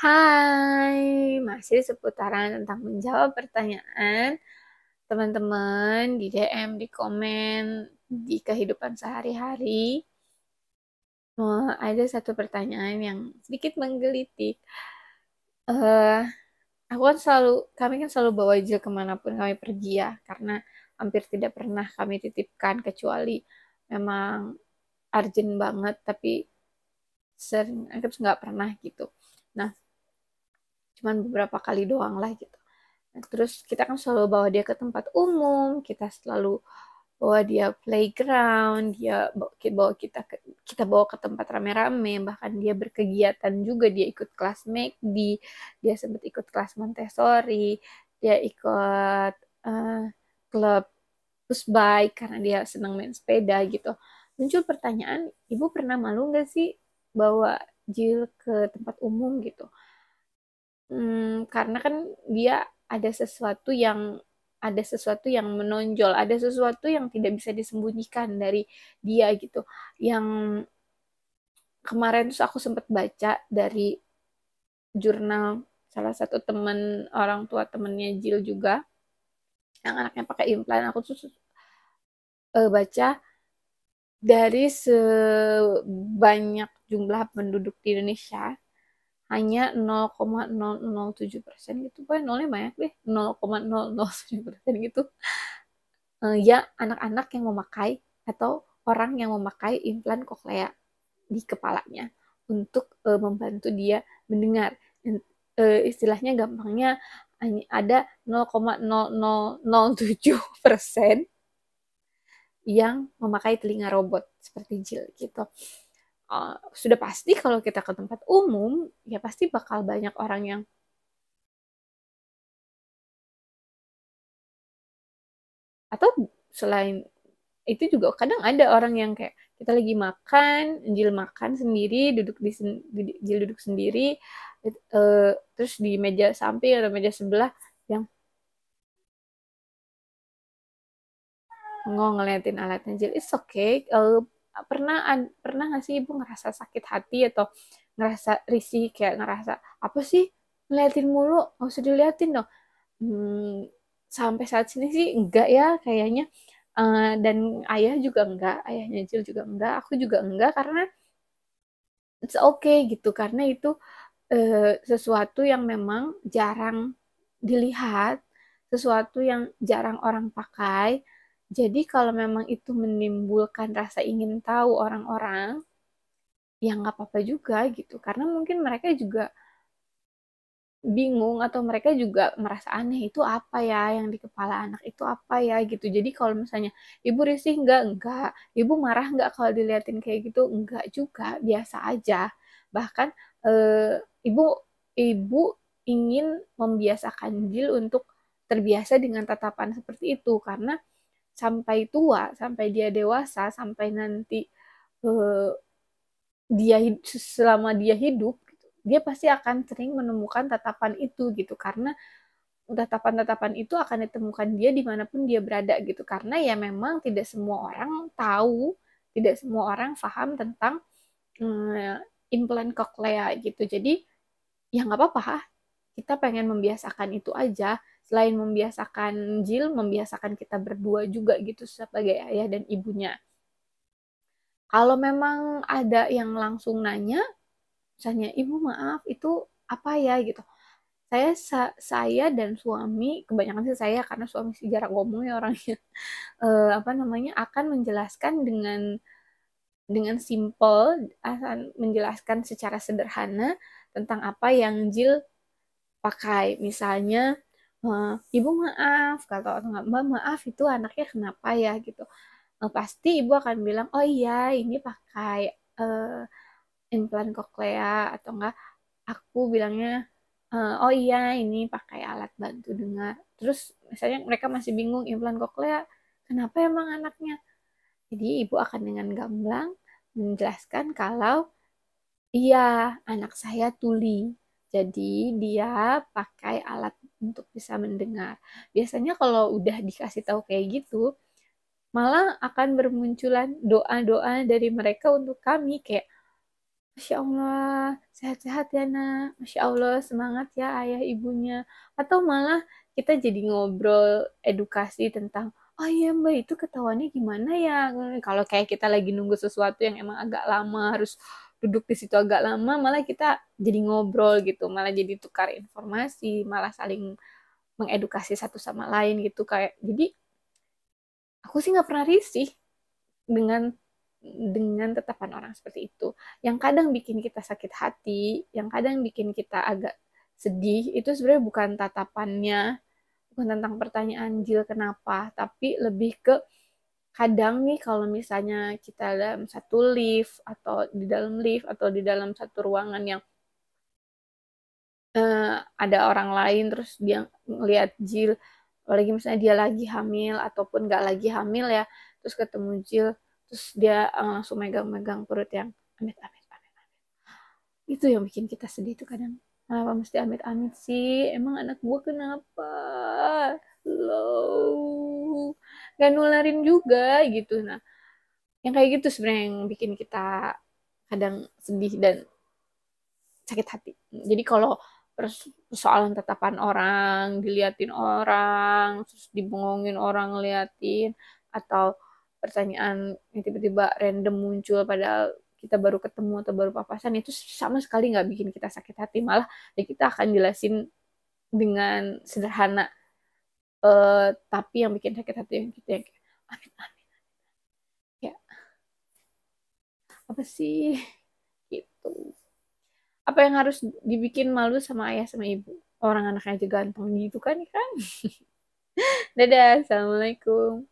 Hai, masih seputaran tentang menjawab pertanyaan teman-teman di DM, di komen, di kehidupan sehari-hari. Ada satu pertanyaan yang sedikit menggelitik. Eh, kami kan selalu bawa Jil kemanapun kami pergi ya, karena hampir tidak pernah kami titipkan kecuali memang urgent banget, tapi sering nggak pernah gitu. Nah, cuman beberapa kali doang lah gitu. Nah, terus kita kan selalu bawa dia ke tempat umum, kita selalu bawa dia playground, kita bawa ke tempat rame-rame, bahkan dia berkegiatan juga, dia ikut kelas McD, dia sempat ikut kelas Montessori, dia ikut uh, klub push bike karena dia senang main sepeda gitu. Muncul pertanyaan, ibu pernah malu nggak sih bawa Jill ke tempat umum gitu? Karena kan dia ada sesuatu yang menonjol, ada sesuatu yang tidak bisa disembunyikan dari dia gitu. Yang kemarin tuh aku sempat baca dari jurnal salah satu teman orang tua temennya Jill juga yang anaknya pakai implan. Aku tuh baca dari sebanyak jumlah penduduk di Indonesia hanya 0,007% gitu, pokoknya nolnya banyak deh, 0,007% gitu, ya anak-anak yang memakai atau orang yang memakai implan koklea di kepalanya untuk membantu dia mendengar. Istilahnya gampangnya ada 0,0007% yang memakai telinga robot seperti Jill gitu. Sudah pasti kalau kita ke tempat umum ya pasti bakal banyak orang yang, atau selain itu juga kadang ada orang yang kayak kita lagi makan, Jil makan sendiri, Jil duduk sendiri, terus di meja samping atau meja sebelah yang ngeliatin alatnya Jil, it's okay. Pernah nggak sih ibu ngerasa sakit hati atau ngerasa risih, kayak ngerasa apa sih ngeliatin mulu, nggak usah diliatin dong. Hmm, Sampai saat ini sih enggak ya kayaknya. Dan ayahnya Jill juga enggak, aku juga enggak, karena it's okay gitu, karena itu sesuatu yang memang jarang dilihat, sesuatu yang jarang orang pakai. Jadi kalau memang itu menimbulkan rasa ingin tahu orang-orang, ya nggak apa-apa juga gitu, karena mungkin mereka juga bingung atau mereka juga merasa aneh, itu apa ya yang di kepala anak itu apa ya gitu. Jadi kalau misalnya ibu risih enggak, ibu marah enggak kalau diliatin kayak gitu, enggak juga, biasa aja. Bahkan eh, ibu ibu ingin membiasakan Jill untuk terbiasa dengan tatapan seperti itu, karena sampai tua, sampai dia dewasa, sampai nanti eh, selama dia hidup gitu, dia pasti akan sering menemukan tatapan itu gitu, karena tatapan-tatapan itu akan ditemukan dia dimanapun dia berada gitu, karena ya memang tidak semua orang tahu, tidak semua orang paham tentang hmm, implan koklea gitu. Jadi ya nggak apa-apa, kita pengen membiasakan itu aja, selain membiasakan Jill, membiasakan kita berdua juga gitu sebagai ayah dan ibunya. Kalau memang ada yang langsung nanya, misalnya ibu maaf itu apa ya gitu, saya dan suami, kebanyakan sih saya karena suami sih jarang ngomong ya orangnya, apa namanya, akan menjelaskan dengan simple, akan menjelaskan secara sederhana tentang apa yang Jill pakai. Misalnya ibu maaf, kata atau nggak, mbak maaf itu anaknya kenapa ya gitu. Pasti ibu akan bilang oh iya ini pakai implan koklea, atau enggak aku bilangnya oh iya ini pakai alat bantu dengar. Terus misalnya mereka masih bingung implan koklea kenapa emang anaknya, jadi ibu akan dengan gamblang menjelaskan kalau iya anak saya tuli, jadi dia pakai alat untuk bisa mendengar. Biasanya kalau udah dikasih tahu kayak gitu, malah akan bermunculan doa-doa dari mereka untuk kami, kayak Masya Allah, sehat-sehat ya nak. Masya Allah, semangat ya ayah ibunya. Atau malah kita jadi ngobrol edukasi tentang, oh iya mbak itu ketahuannya gimana ya? Kalau kayak kita lagi nunggu sesuatu yang emang agak lama, harus duduk di situ agak lama, malah kita jadi ngobrol gitu, malah jadi tukar informasi, malah saling mengedukasi satu sama lain gitu kayak. Jadi aku sih nggak pernah risih dengan tetapan orang seperti itu. Yang kadang bikin kita sakit hati, yang kadang bikin kita agak sedih, itu sebenarnya bukan tatapannya, bukan tentang pertanyaan Jil kenapa, tapi lebih ke kadang nih kalau misalnya kita dalam satu lift atau di dalam lift atau di dalam satu ruangan yang eh, ada orang lain terus dia ngelihat Jil, apalagi misalnya dia lagi hamil ataupun nggak lagi hamil ya, terus ketemu Jil terus dia langsung megang-megang perut yang amit amit amit, itu yang bikin kita sedih tuh kadang. Kenapa mesti amit amit sih, emang anak gua kenapa low, gak nularin juga gitu. Nah yang kayak gitu sebenarnya yang bikin kita kadang sedih dan sakit hati. Jadi kalau persoalan tatapan orang, diliatin orang, terus dibengongin orang ngeliatin, atau pertanyaan yang tiba-tiba random muncul padahal kita baru ketemu atau baru papasan, itu sama sekali nggak bikin kita sakit hati, malah ya kita akan jelasin dengan sederhana, tapi yang bikin sakit hati yang kita yang kayak, amit amit ya apa sih gitu. Apa yang harus dibikin malu sama ayah sama ibu? Orang anaknya aja ganteng gitu kan kan. Dadah, assalamualaikum.